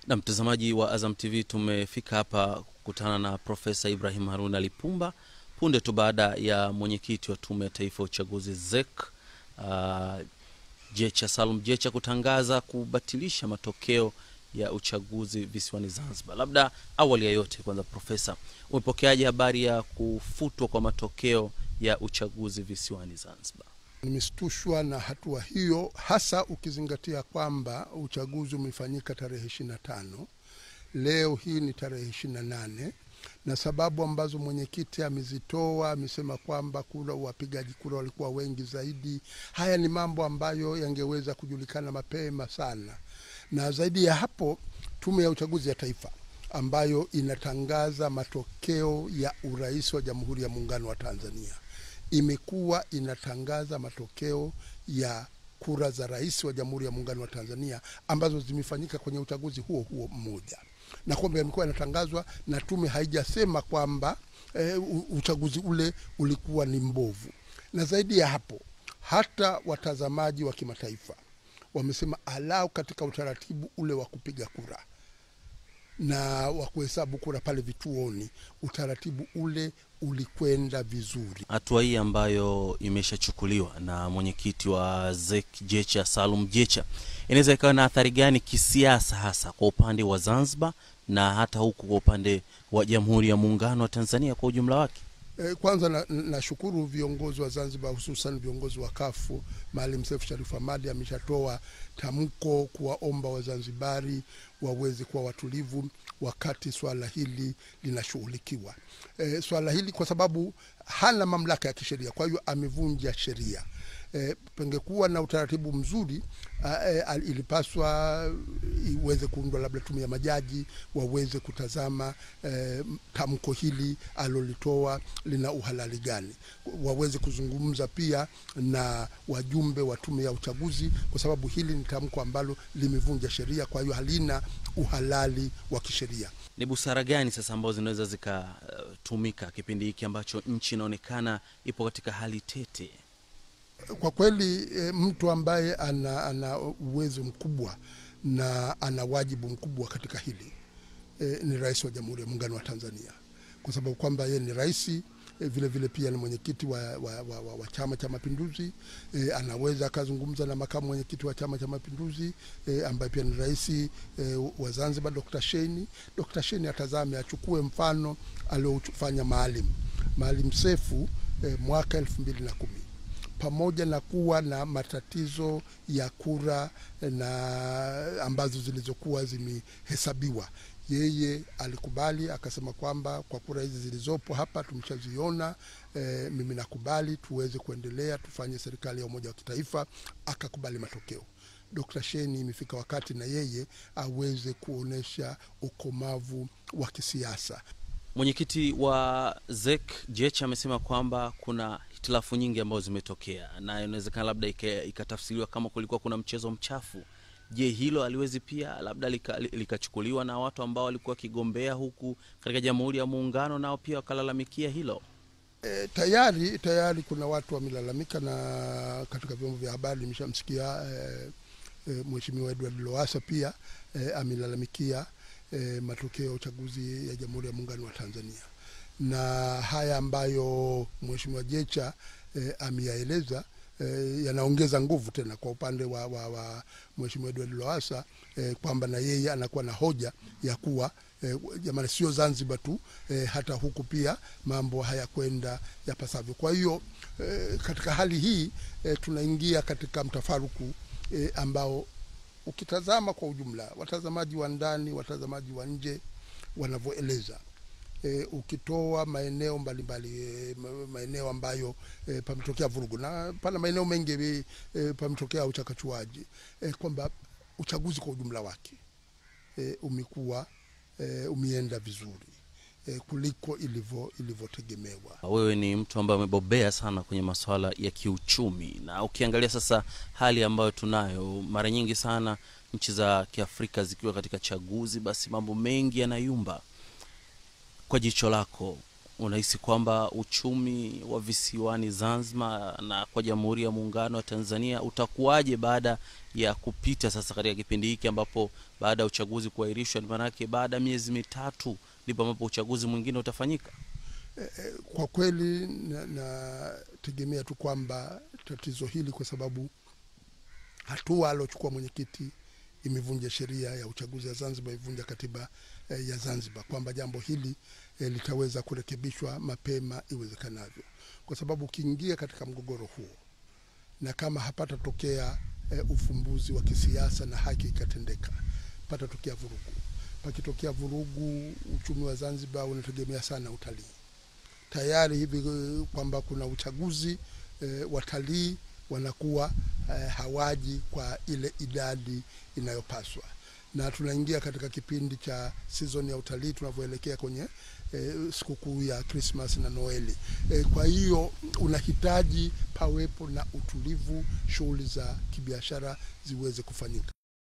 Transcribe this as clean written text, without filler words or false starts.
Na mtazamaji wa Azam TV, tumefika hapa kukutana na Profesa Ibrahim Haruna Lipumba punde tu baada ya mwenyekiti wa Tume ya Taifa ya Uchaguzi ZEC Jecha Salum Jecha kutangaza kubatilisha matokeo ya uchaguzi visiwani Zanzibar. Labda awali ya yote, kwanza Profesa, umepokeaje habari ya kufutwa kwa matokeo ya uchaguzi visiwani Zanzibar? Nimeshtushwa na hatua hiyo, hasa ukizingatia kwamba uchaguzi umefanyika tarehe 25. Leo hii ni tarehe 28, na sababu ambazo mwenyekiti amezitoa, amesema kwamba wapigaji kura walikuwa wengi zaidi. Haya ni mambo ambayo yangeweza kujulikana mapema sana. Na zaidi ya hapo, Tume ya Uchaguzi ya Taifa ambayo inatangaza matokeo ya urais wa Jamhuri ya Muungano wa Tanzania imekuwa inatangaza matokeo ya kura za rais wa Jamhuri ya Muungano wa Tanzania ambazo zimefanyika kwenye uchaguzi huo mmoja, na kwamba imekuwa inatangazwa na tume haijasema kwamba uchaguzi ule ulikuwa ni mbovu. Na zaidi ya hapo, hata watazamaji wa kimataifa wamesema alau katika utaratibu ule wa kupiga kura na wa kuhesabu kura pale vituoni, utaratibu ule ulikwenda vizuri. Hatua hii ambayo imeshachukuliwa na mwenyekiti wa ZEC Jecha Salum Jecha inaweza ikawa na athari gani kisiasa, hasa kwa upande wa Zanzibar na hata huku kwa upande wa Jamhuri ya Muungano wa Tanzania kwa ujumla wake? Kwanza nashukuru viongozi wa Zanzibar, hususan viongozi wa kafu. Maalim Seif Sharif Hamad ameshatoa tamko kuwaomba Wazanzibari waweze kuwa watulivu wakati swala hili linashughulikiwa. Swala hili kwa sababu hana mamlaka ya kisheria, kwa hiyo amevunja sheria. Pengekuwa na utaratibu mzuri, ilipaswa iweze kuundwa labda tume ya majaji waweze kutazama tamko hili alolitoa lina uhalali gani, waweze kuzungumza pia na wajumbe wa tume ya uchaguzi, kwa sababu hili ni tamko ambalo limevunja sheria, kwa hiyo halina uhalali wa kisheria. Ni busara gani sasa ambazo zinaweza zikatumika kipindi hiki ambacho nchi inaonekana ipo katika hali tete? Kwa kweli mtu ambaye ana uwezo mkubwa na ana wajibu mkubwa katika hili ni Rais wa Jamhuri ya Muungano wa Tanzania, kwa sababu kwamba yeye ni rais, vile vile pia ni mwenyekiti wa Chama cha Mapinduzi. Anaweza akazungumza na makamu mwenyekiti wa Chama cha Mapinduzi ambaye pia ni rais wa Zanzibar, Dr. Shein. Dr. Shein atazame, achukue mfano aliofanya Maalim Seif mwaka 2010. Pamoja na kuwa na matatizo ya kura na ambazo zilizokuwa zimehesabiwa, yeye alikubali, akasema kwamba kwa kura hizi zilizopo hapa tumeshaziona, mimi nakubali tuweze kuendelea tufanye serikali ya umoja wa kitaifa. Akakubali matokeo. Dr. Shein imefika wakati na yeye aweze kuonesha ukomavu wa kisiasa. Mwenyekiti wa ZEC Jecha amesema kwamba kuna hitilafu nyingi ambazo zimetokea na inawezekana labda ikatafsiriwa kama kulikuwa kuna mchezo mchafu. Je, hilo aliwezi pia labda likachukuliwa na watu ambao walikuwa kigombea huku katika Jamhuri ya Muungano, nao pia wakalalamikia hilo? Tayari kuna watu wamelalamika, na katika vyombo vya habari nimeshamsikia Mheshimiwa Edward Lowassa pia amelalamikia matokeo ya uchaguzi ya Jamhuri ya Muungano wa Tanzania. Na haya ambayo Mheshimiwa Jecha ameyaeleza yanaongeza nguvu tena kwa upande wa Mheshimiwa Edward Lowassa, kwamba na yeye anakuwa na hoja ya kuwa jamani, sio Zanzibar tu, hata huku pia mambo hayakwenda yapasavyo. Kwa hiyo katika hali hii tunaingia katika mtafaruku ambao ukitazama kwa ujumla, watazamaji wa ndani, watazamaji wa nje wanavyoeleza, ukitoa maeneo mbalimbali, maeneo ambayo pametokea vurugu, na pana maeneo mengi pametokea uchakachuaji, kwamba uchaguzi kwa ujumla wake umekuwa umeenda vizuri kuliko ilivyotegemewa. Wewe ni mtu ambaye umebobea sana kwenye masuala ya kiuchumi, na ukiangalia sasa hali ambayo tunayo, mara nyingi sana nchi za Kiafrika zikiwa katika chaguzi, basi mambo mengi yanayumba. Kwa jicho lako, Unahisi kwamba uchumi wa visiwani Zanzibar na kwa Jamhuri ya Muungano wa Tanzania utakuwaje baada ya kupita sasa katika kipindi hiki ambapo baada ya uchaguzi kuahirishwa, maana yake baada ya miezi mitatu ndipo ambapo uchaguzi mwingine utafanyika? Kwa kweli nategemea tu kwamba tatizo hili, kwa sababu hatua alochukua mwenyekiti imevunja sheria ya uchaguzi ya Zanzibar, imevunja katiba ya Zanzibar, kwamba jambo hili litaweza kurekebishwa mapema iwezekanavyo, kwa sababu ukiingia katika mgogoro huo na kama hapata tokea ufumbuzi wa kisiasa na haki ikatendeka, pata tokea vurugu. Pakitokea vurugu, uchumi wa Zanzibar unategemea sana utalii. Tayari hivi kwamba kuna uchaguzi, watalii wanakuwa hawaji kwa ile idadi inayopaswa, na tunaingia katika kipindi cha season ya utalii tunavyoelekea kwenye sikukuu ya Christmas na Noeli. Kwa hiyo unahitaji pawepo na utulivu, shughuli za kibiashara ziweze kufanyika.